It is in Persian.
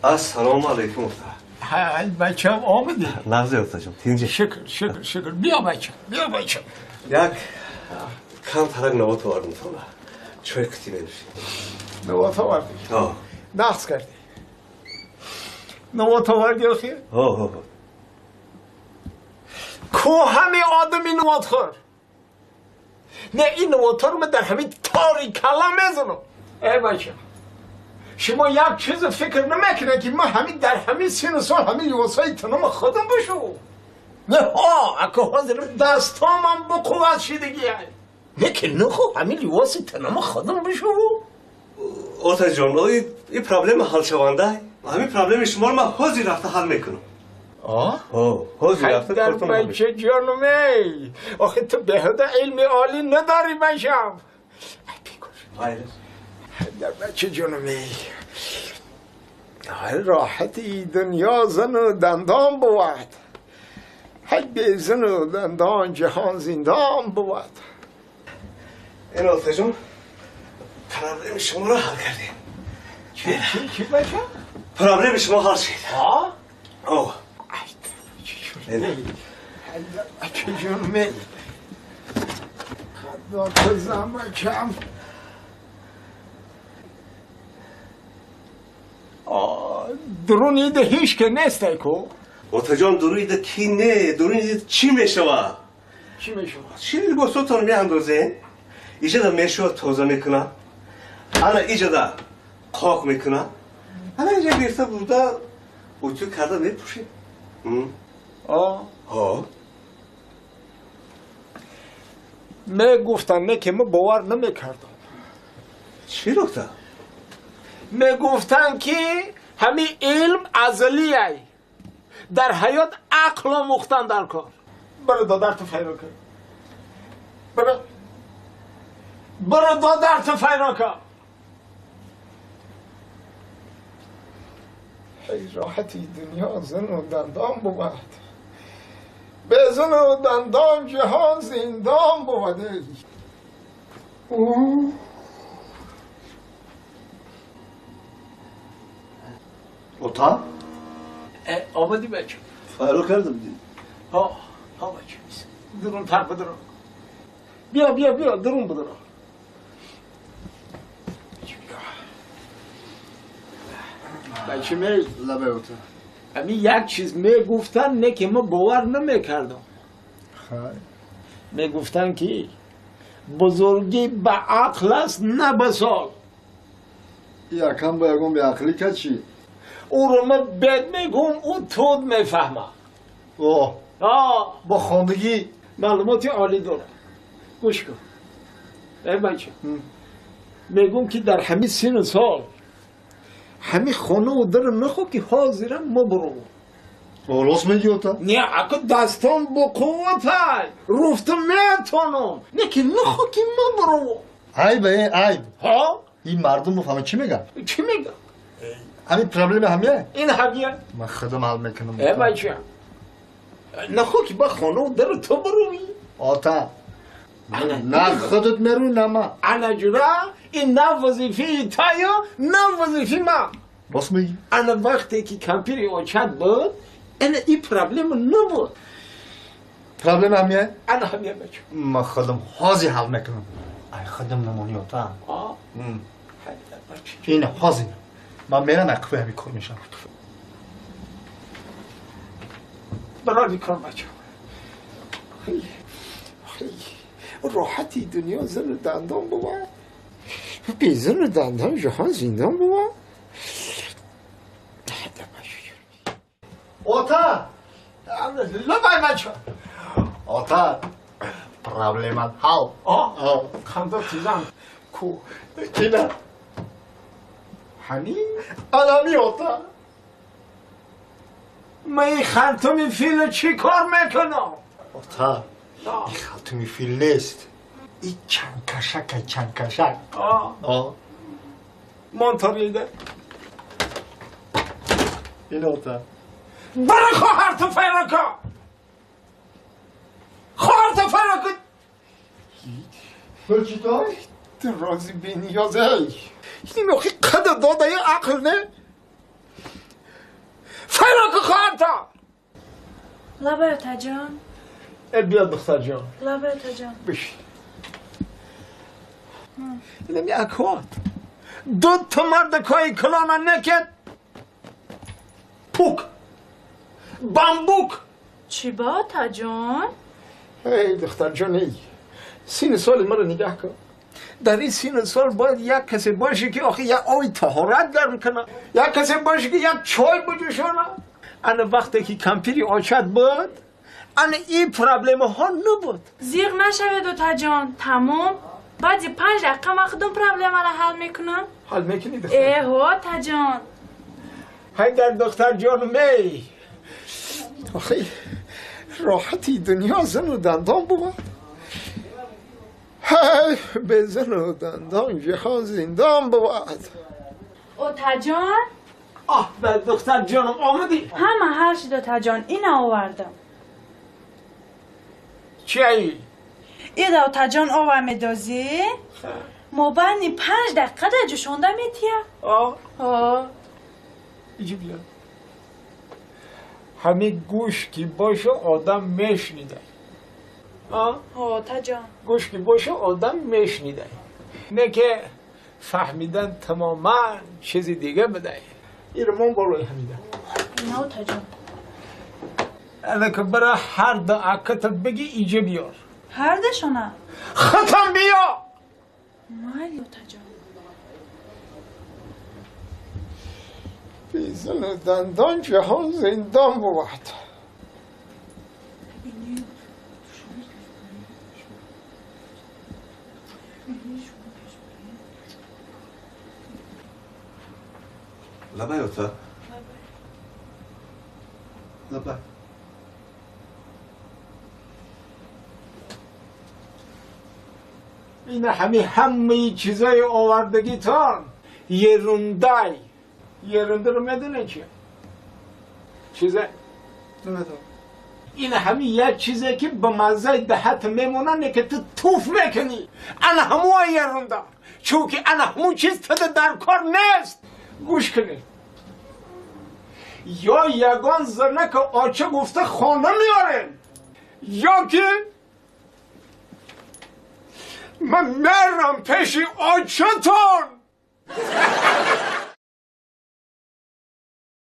السلام علیکم افتاد. های بچه هم آمده. نازه افتاد جون تینجه. شکر بیا بچه یک کم ترک نوات آوردم تو را چای کتی نمیشی نوات آوردی؟ آه نقص کردی نوات آوردی آخی؟ آه کو همه آدمی نوات خور نه این نوات رو من در همین تاری کلم میزنم ای بچه شما یک چیز فکر نمیکنه که من همین در همین سن سال همین لباسای تنم خودم بشو نه ها اگه حاضر دستامم با قوت شدگی نه که نه خب همین لباس تنم خودم بشو اوتا جان این پرابلم حل شونده همین پرابلم شما رو من حوزی رفته حل میکنم حوزی رفته در بچه جانمه آخه تو بهده علم عالی نداری بشم در بچه جانمه راحتی دنیا زن و دندان بود حج به زن و دندان جهان زندان بود این اوتا جان پرابلم شما رو حل کردیم چی بچه؟ پرابلم شما حل شد آه بچه جانمه خدا تو زمکم درونید هیچ که نیسته کو اوتا جان درونید کی نه درونید چی میشوه چی میشوه؟ چی لباساتون میاندازه ایجا دا میشوه توزه میکنه انا ایجا دا قاق میکنه انا ایجا بیرته بوده اوتو کرده میپوشه میگفتن نه که من باور نمیکردم چی رکتا؟ میگفتن که همین علم ازلیه در حیات عقل آموختن در کار برو دادر تو فیرا کن برو دادر تو فیرا کن ای راحتی دنیا زن و دندان بود به زن و دندان جهان زندان بود اوتا؟ آمدی بچه فایرو کردم دی ها بچه درون تر بدرون بیا درون بدرون بچه می لبه اوتا همین یک چیز میگفتن نه که ما باور نمیکردم میگفتن که بزرگی به عقل است نه به سال یکم با یکم به عقلی که چی؟ او رو من بد میگم او تود میفهمه با خواندگی معلوماتی عالی داره گوش کن ای بچه میگم که در همین سن سال همین خانه و در نخوا که حاضرم ما برو راست میگی اوتا؟ نه اگه دستان با قوت های رفتم میتونم نه که نخوا که ما برو عیب ها؟ این مردم بفهمه چی میگن؟ چی میگن؟ همین پرابلم همیه؟ این همیه؟ من خودم حل میکنم ای بچه نخوا که با خانه و در تو بروی اوتا نه خودت میروی نه من انا جورا این نه وظیفه تایا نه وظیفه ما راست میگی؟ انا وقتی که کمپیری اوچت بود این پرابلم نبود پرابلم همیه؟ انا همیه بچه من خودم حاضی حل میکنم ای خودم نمونی اوتا این حاضی من میرم اکوه همی کار میشم برای کار بچه راحتی دنیا زن و دندان بود بی زن و دندان جهان زندان بود اوتا لبای بچه اوتا پرابلم حل خنده تیزم کو چینا همین الامی اوتا من این خرطوم فیل چی کار میکنم اوتا این خلطومی فیل نیست این چند کشک منطقیده این اوتا برای خواهر تو فیرا کن خواهر تو فیرا کن برچی تو؟ درازی بی نیازه این موقعی قدر داده عقل نه چرا که خواهرتا لابرتا جان بیا دختر جان لابرتا جان بشین اینم یک وقت دو تا مرد کای کلانا نکد پوک بامبوک چی با تا جان؟ ای دختر جان ای سین سال مرا نگاه کن در این سین سال باید یک کسی باشه که آخه یک آوی طهارت گرم کنه یک کسی باشه که یک چای بجوشانه انا وقتی که کمپیری آشد بود انا این پرابلم ها نبود زیغ نشوه دوتا جان تمام بعد 5 دقیقه ما خودم پرابلم را حل میکنم حال میکنی دختر ایهو تا جان های در دختر جان می آخه راحتی دنیا زن و دندان بود های به زن و دندان جهان زندان بود او تا جان آه به دختر جانم آمدی همه هر شد دوتا جان این آوردم چی ای؟ ای دوتا جان آورم دوزی مبانی 5 دقیقه در جوشونده میتیه آه ایجی بیا همین گوش کی باشه آدم میشنیده تا جان گوش کی باشه آدم میشنیده نه که فهمیدن تماما چیزی دیگه بده این رو من بالای همیده نه تا جان انا که برای هر دعاکت بگی ایجا بیار هر دشونه ختم بیا مالی تا جان بیزن و دندان جهان زندان بود لبای اوتا لبای این همه چیزای آوردگی تان یه رونده رو میدونه چیه چیزه این همه یک چیزه که به مزه دهت میمونن که تو توف میکنی انا همو یه رونده چونکه انا همون چیز تده در کار نیست گوش کنی یا یگان زنه که آچه گفته خانه میاره یا که من میرم پیش آچه تان